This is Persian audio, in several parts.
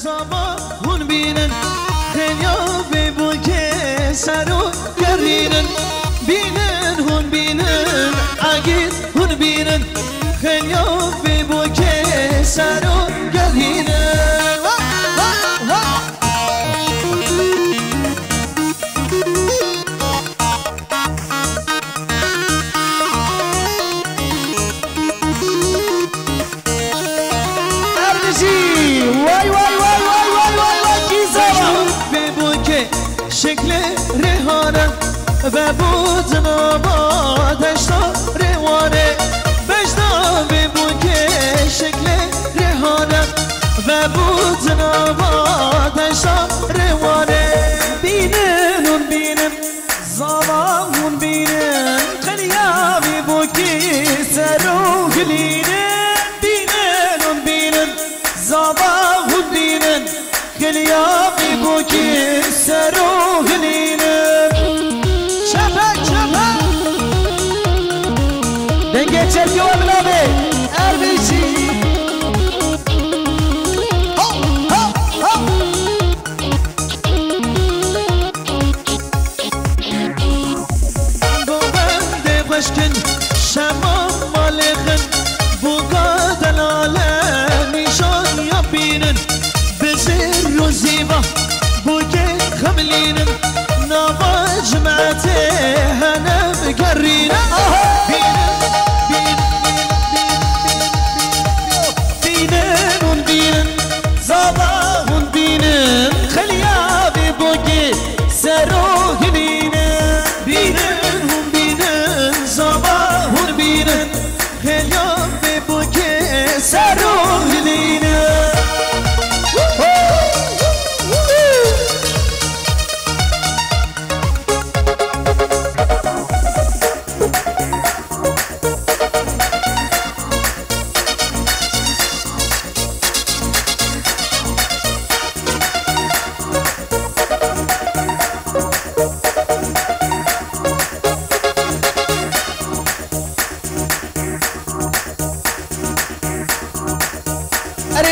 زابا هون بینن خیلیا ببو که سرو گرینن بینن هون بینن عگید هون بینن خیلیا ببو که سرو گرینن شکل ریحانه و بود نبادش تا روانه بجنا ببون که شکل ریحانه و بود نبادش تا روانه بینن اون بینن زمان بینن خلیا ببون که سرو گلینن بینن اون بینن زمان بینن خلیا ببون که سرو گلینن شبک شبک دنگه چرکی و بلابه اربیچی بوبنده خوشکن شما مالخن بوگا دلاله نیشان یا بینن بزر و زیبا بوگه خملينن نابا جمعته هنا مقرينا بينن ونبينن زابا ونبينن خليا ببوكي سرو هنينن بينن ونبينن زابا ونبينن خليا ببوكي سرو هنينن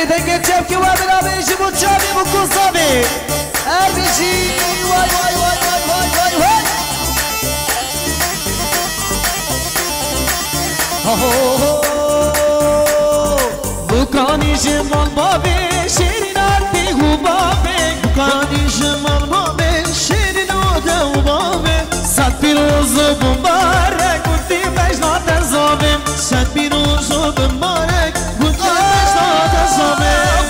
دنگه چپکی و بلابه جبو چابی بکن صابی اربیشی وای وای وای وای وای وای وای بکانی جمال بابی شیرین آرتی هو بابی بکانی جمال بابی شیرین آده و بابی صد پیروز و بمبارک بودی مجنات زابیم صد پیروز و بمبارک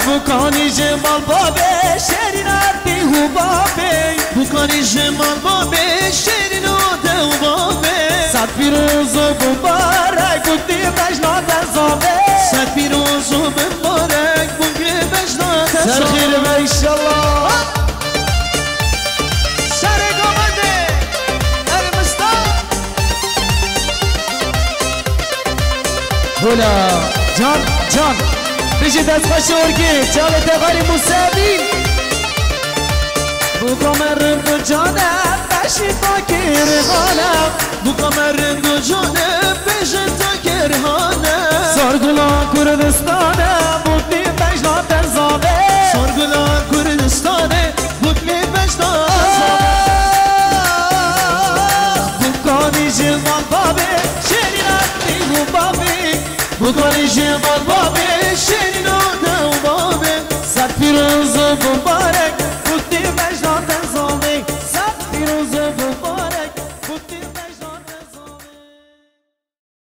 بکانی جمال بابه شیرین آرتی هو بابه بکانی جمال بابه شیرین آده و بابه صد پیروز و بمبارک بودی مجنات زابه صد پیروز و بمبارک بودی مجنات زابه سر خیر و ایشالله سر گامنده ارمستان بولا جان جان بيجي دست خوش ورقي جالت غاري مسابين بو قمر جانم بشي تاكر غانم بو قمر جانم بشي تاكر غانم سارگلان کردستانم بودنی بجنات زابه سارگلان کردستانم بودنی بجنات زابه بکانی جمال بابه شیریناتی هو بابه بکانی جمال بابه شیرین آده و بابه صد پیروز و بابه